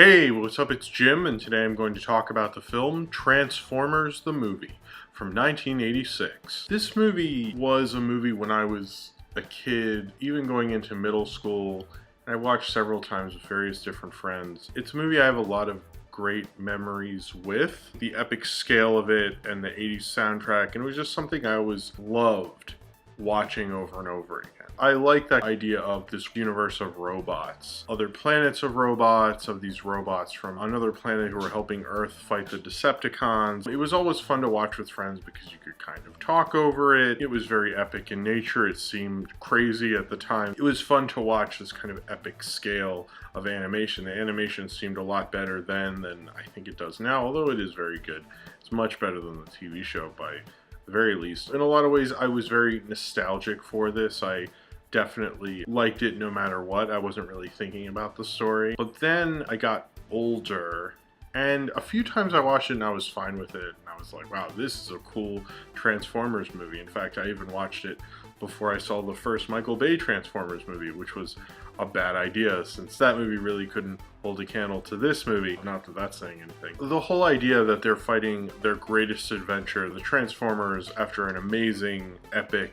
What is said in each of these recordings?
Hey, what's up? It's Jim, and today I'm going to talk about the film Transformers the Movie from 1986. This movie was a movie when I was a kid, even going into middle school, and I watched several times with various different friends. It's a movie I have a lot of great memories with. The epic scale of it and the 80s soundtrack, and it was just something I always loved watching over and over again. I like that idea of this universe of robots, other planets of robots, of these robots from another planet who are helping Earth fight the Decepticons. It was always fun to watch with friends because you could kind of talk over it. It was very epic in nature. It seemed crazy at the time. It was fun to watch this kind of epic scale of animation. The animation seemed a lot better then than I think it does now, although it is very good. It's much better than the TV show by the very least. In a lot of ways, I was very nostalgic for this. I definitely liked it no matter what. I wasn't really thinking about the story. But then I got older, and a few times I watched it and I was fine with it. And I was like, wow, this is a cool Transformers movie. In fact, I even watched it before I saw the first Michael Bay Transformers movie, which was a bad idea since that movie really couldn't hold a candle to this movie. Not that that's saying anything. The whole idea that they're fighting their greatest adventure, the Transformers, after an amazing, epic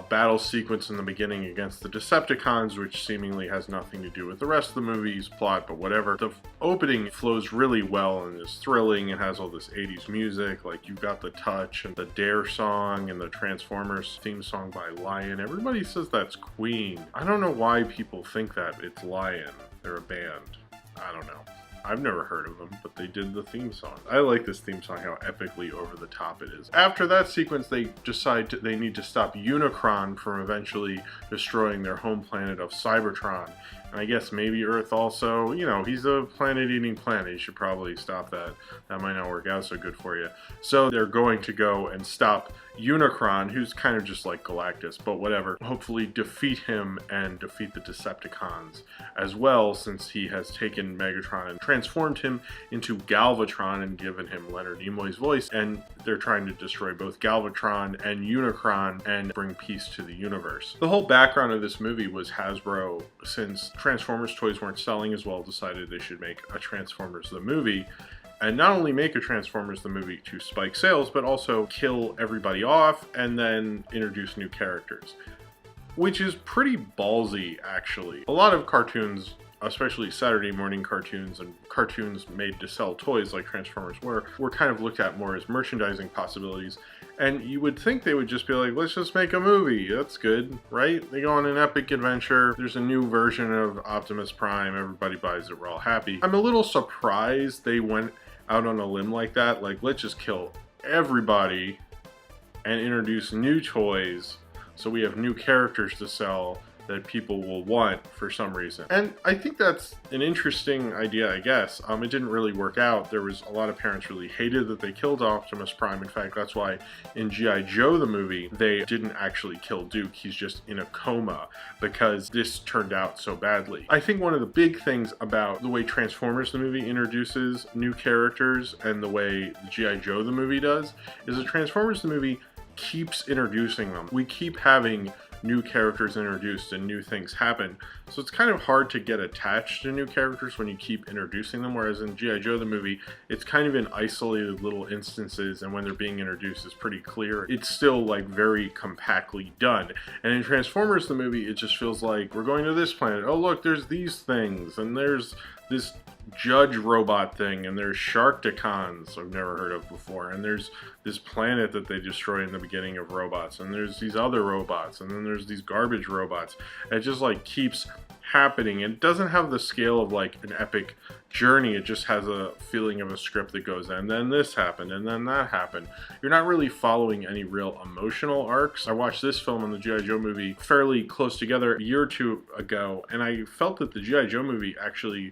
battle sequence in the beginning against the Decepticons, which seemingly has nothing to do with the rest of the movie's plot, but whatever. The opening flows really well and is thrilling. It has all this 80s music, like You've Got the Touch and the Dare song and the Transformers theme song by Lion. Everybody says that's Queen. I don't know why people think that it's Lion. They're a band. I don't know. I've never heard of them, but they did the theme song. I like this theme song, how epically over the top it is. After that sequence, they decide they need to stop Unicron from eventually destroying their home planet of Cybertron. And I guess maybe Earth also. You know, he's a planet-eating planet. You should probably stop that. That might not work out so good for you. So they're going to go and stop Unicron, who's kind of just like Galactus, but whatever. Hopefully defeat him and defeat the Decepticons as well, since he has taken Megatron and transformed him into Galvatron and given him Leonard Nimoy's voice. And they're trying to destroy both Galvatron and Unicron and bring peace to the universe. The whole background of this movie was Hasbro, since Transformers toys weren't selling as well, decided they should make a Transformers the movie. And not only make a Transformers the movie to spike sales, but also kill everybody off and then introduce new characters. Which is pretty ballsy, actually. A lot of cartoons, especially Saturday morning cartoons and cartoons made to sell toys like Transformers were kind of looked at more as merchandising possibilities. And you would think they would just be like, let's just make a movie. That's good, right? They go on an epic adventure. There's a new version of Optimus Prime. Everybody buys it. We're all happy. I'm a little surprised they went out on a limb like that. Like, let's just kill everybody and introduce new toys so we have new characters to sell that people will want for some reason. And I think that's an interesting idea, I guess. It didn't really work out. There was a lot of parents really hated that they killed Optimus Prime. In fact, that's why in G.I. Joe the movie, they didn't actually kill Duke. He's just in a coma because this turned out so badly. I think one of the big things about the way Transformers the movie introduces new characters and the way G.I. Joe the movie does is that Transformers the movie keeps introducing them. We keep having new characters introduced and new things happen. So it's kind of hard to get attached to new characters when you keep introducing them, whereas in G.I. Joe the movie, it's kind of in isolated little instances, and when they're being introduced, it's pretty clear. It's still like very compactly done. And in Transformers the movie, it just feels like we're going to this planet. Oh look, there's these things, and there's this Judge robot thing, and there's Sharkticons I've never heard of before, and there's this planet that they destroy in the beginning of Robots, and there's these other robots, and then there's these garbage robots. It just like keeps happening. It doesn't have the scale of like an epic journey. It just has a feeling of a script that goes, and then this happened, and then that happened. You're not really following any real emotional arcs. I watched this film and the G.I. Joe movie fairly close together a year or two ago, and I felt that the G.I. Joe movie actually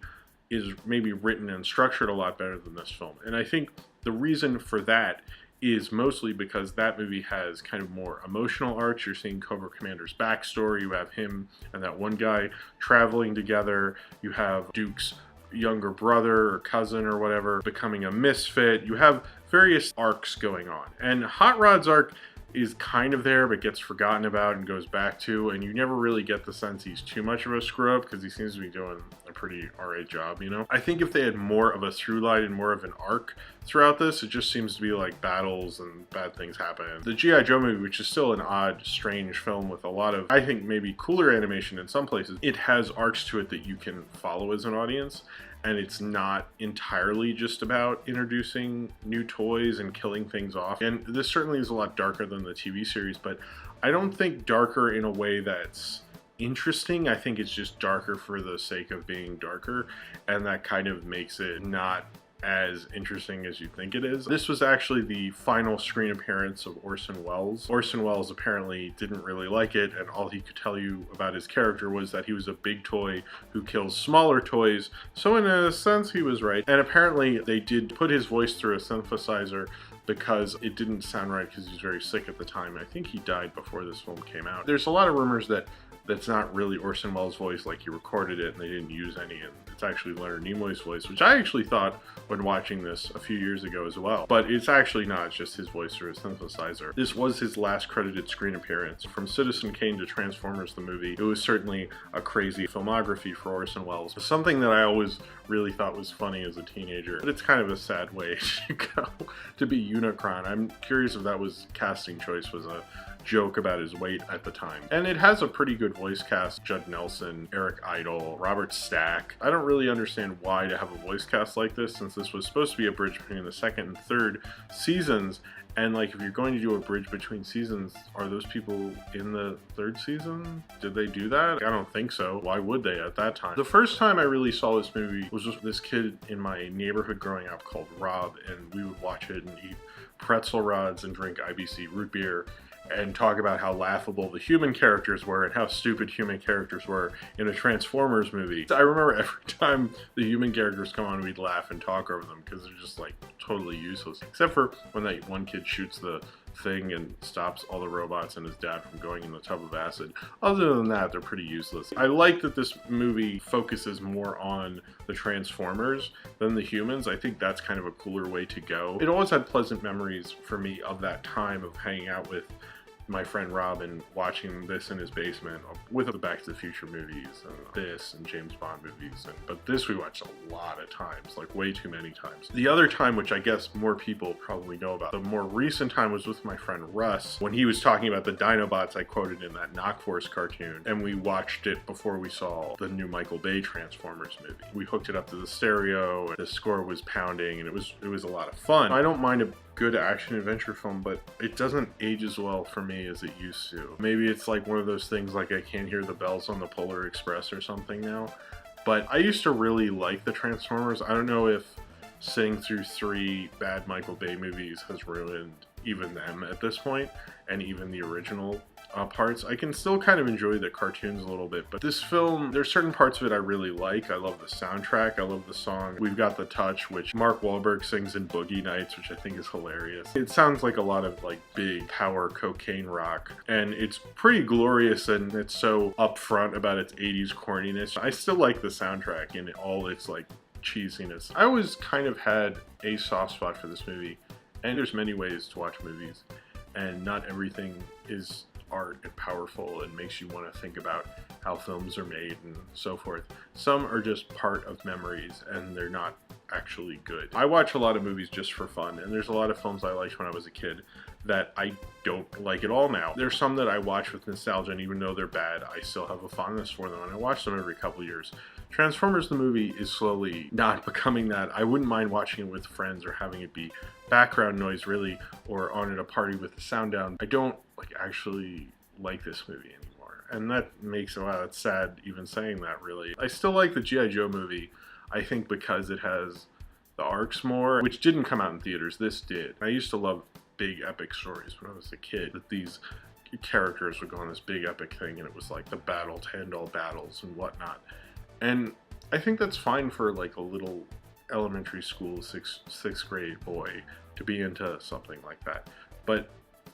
is maybe written and structured a lot better than this film. And I think the reason for that is mostly because that movie has kind of more emotional arcs. You're seeing Cobra Commander's backstory. You have him and that one guy traveling together. You have Duke's younger brother or cousin or whatever becoming a misfit. You have various arcs going on. And Hot Rod's arc is kind of there but gets forgotten about and goes back to, and you never really get the sense he's too much of a screw up because he seems to be doing a pretty alright job, you know? I think if they had more of a through line and more of an arc throughout this, it just seems to be like battles and bad things happen. The G.I. Joe movie, which is still an odd, strange film with a lot of, I think, maybe cooler animation in some places, it has arcs to it that you can follow as an audience. And it's not entirely just about introducing new toys and killing things off. And this certainly is a lot darker than the TV series, but I don't think darker in a way that's interesting. I think it's just darker for the sake of being darker, and that kind of makes it not as interesting as you think it is. This was actually the final screen appearance of Orson Welles. Orson Welles apparently didn't really like it, and all he could tell you about his character was that he was a big toy who kills smaller toys, so in a sense he was right. And apparently they did put his voice through a synthesizer because it didn't sound right because he was very sick at the time. I think he died before this film came out. There's a lot of rumors that that's not really Orson Welles' voice, like he recorded it and they didn't use any, and it's actually Leonard Nimoy's voice, which I actually thought when watching this a few years ago as well. But it's actually not, it's just his voice through a synthesizer. This was his last credited screen appearance. From Citizen Kane to Transformers the movie, it was certainly a crazy filmography for Orson Welles. Something that I always really thought was funny as a teenager, but it's kind of a sad way to go to be Unicron. I'm curious if that was casting choice, was a joke about his weight at the time. And it has a pretty good voice cast. Judd Nelson, Eric Idle, Robert Stack. I don't really understand why to have a voice cast like this, since this was supposed to be a bridge between the second and third seasons. And like, if you're going to do a bridge between seasons, are those people in the third season? Did they do that? I don't think so. Why would they at that time? The first time I really saw this movie was with this kid in my neighborhood growing up called Rob, and we would watch it and eat pretzel rods and drink IBC root beer and talk about how laughable the human characters were and how stupid human characters were in a Transformers movie. I remember every time the human characters come on, we'd laugh and talk over them because they're just like totally useless. Except for when that one kid shoots the thing and stops all the robots and his dad from going in the tub of acid. Other than that, they're pretty useless. I like that this movie focuses more on the Transformers than the humans. I think that's kind of a cooler way to go. It always had pleasant memories for me of that time of hanging out with my friend Rob and watching this in his basement with the Back to the Future movies and this and James Bond movies. But this we watched a lot of times, like way too many times. The other time, which I guess more people probably know about, the more recent time, was with my friend Russ when he was talking about the Dinobots I quoted in that Knock Force cartoon, and we watched it before we saw the new Michael Bay Transformers movie. We hooked it up to the stereo and the score was pounding, and it was a lot of fun. I don't mind a good action adventure film, but it doesn't age as well for me as it used to. Maybe it's like one of those things like I can't hear the bells on the Polar Express or something now, but I used to really like the Transformers. I don't know if sitting through 3 bad Michael Bay movies has ruined even them at this point, and even the original parts. I can still kind of enjoy the cartoons a little bit, but this film, there's certain parts of it I really like. I love the soundtrack. I love the song We've Got the Touch, which Mark Wahlberg sings in Boogie Nights, which I think is hilarious. It sounds like a lot of like big power cocaine rock, and it's pretty glorious, and it's so upfront about its 80s corniness. I still like the soundtrack in all its like cheesiness. I always kind of had a soft spot for this movie, and there's many ways to watch movies, and not everything is art and powerful and makes you want to think about how films are made and so forth. Some are just part of memories and they're not actually good. I watch a lot of movies just for fun, and there's a lot of films I liked when I was a kid that I don't like at all now. There's some that I watch with nostalgia, and even though they're bad, I still have a fondness for them, and I watch them every couple years. Transformers the movie is slowly not becoming that. I wouldn't mind watching it with friends or having it be background noise really, or on at a party with the sound down. I don't actually like this movie anymore, and that makes it's sad even saying that really. I still like the G.I. Joe movie, I think, because it has the arcs more, which didn't come out in theaters. This did. I used to love big epic stories when I was a kid, that these characters would go on this big epic thing and it was like the battle to end all battles and whatnot. And I think that's fine for like a little elementary school sixth grade boy to be into something like that. But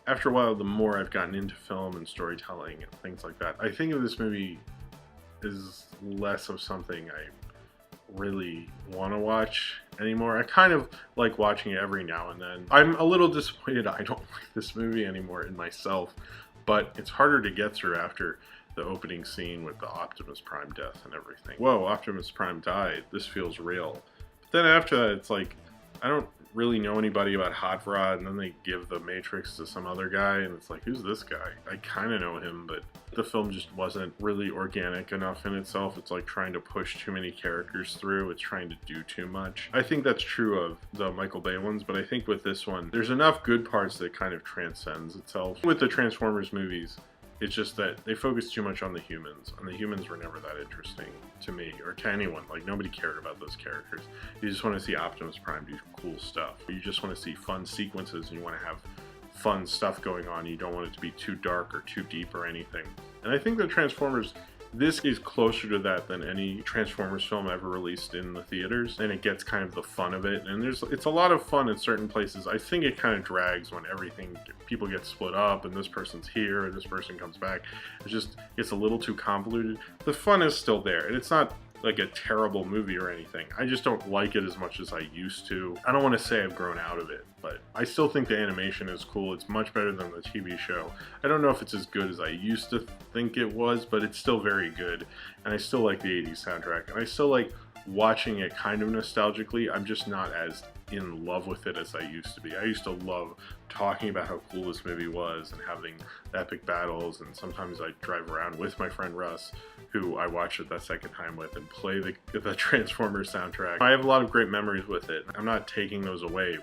after a while, the more I've gotten into film and storytelling and things like that, I think of this movie as less of something I really want to watch anymore. I kind of like watching it every now and then. I'm a little disappointed I don't like this movie anymore in myself, but it's harder to get through after the opening scene with the Optimus Prime death and everything. Whoa, Optimus Prime died. This feels real. But then after that, it's like, I don't really know anybody about Hot Rod, and then they give the Matrix to some other guy, and it's like, who's this guy? I kind of know him, but the film just wasn't really organic enough in itself. It's like trying to push too many characters through. It's trying to do too much. I think that's true of the Michael Bay ones, but I think with this one, there's enough good parts that kind of transcends itself. With the Transformers movies, it's just that they focus too much on the humans, and the humans were never that interesting to me or to anyone. Like, nobody cared about those characters. You just want to see Optimus Prime do cool stuff. You just want to see fun sequences, and you want to have fun stuff going on. You don't want it to be too dark or too deep or anything. And I think the Transformers, this is closer to that than any Transformers film ever released in the theaters, and it gets kind of the fun of it. And it's a lot of fun in certain places. I think it kind of drags when people get split up and this person's here and this person comes back. It's a little too convoluted. The fun is still there, and it's not like a terrible movie or anything. I just don't like it as much as I used to. I don't want to say I've grown out of it, but I still think the animation is cool. It's much better than the TV show. I don't know if it's as good as I used to think it was, but it's still very good. And I still like the 80s soundtrack. And I still like watching it kind of nostalgically. I'm just not as in love with it as I used to be. I used to love talking about how cool this movie was and having epic battles, and sometimes I drive around with my friend Russ, who I watched it that second time with, and play the Transformers soundtrack. I have a lot of great memories with it. I'm not taking those away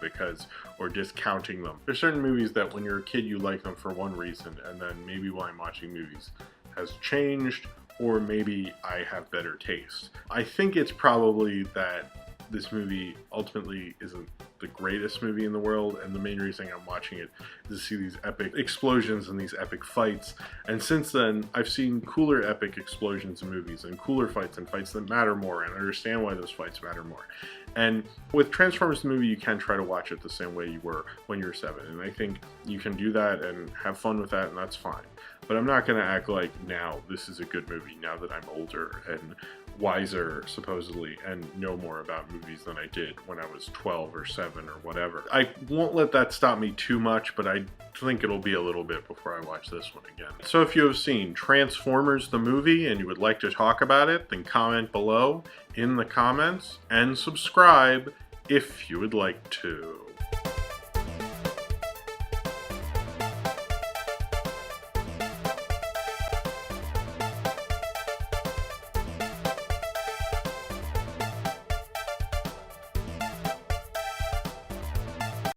or discounting them. There's certain movies that when you're a kid you like them for one reason, and then maybe while I'm watching movies has changed, or maybe I have better taste. I think it's probably that this movie ultimately isn't the greatest movie in the world, and the main reason I'm watching it is to see these epic explosions and these epic fights. And since then, I've seen cooler epic explosions in movies, and cooler fights, and fights that matter more, and understand why those fights matter more. And with Transformers the movie, you can try to watch it the same way you were when you were 7, and I think you can do that and have fun with that, and that's fine. But I'm not going to act like now this is a good movie now that I'm older and wiser, supposedly, and know more about movies than I did when I was 12 or 7 or whatever. I won't let that stop me too much, but I think it'll be a little bit before I watch this one again. So if you have seen Transformers the movie and you would like to talk about it, then comment below in the comments and subscribe if you would like to.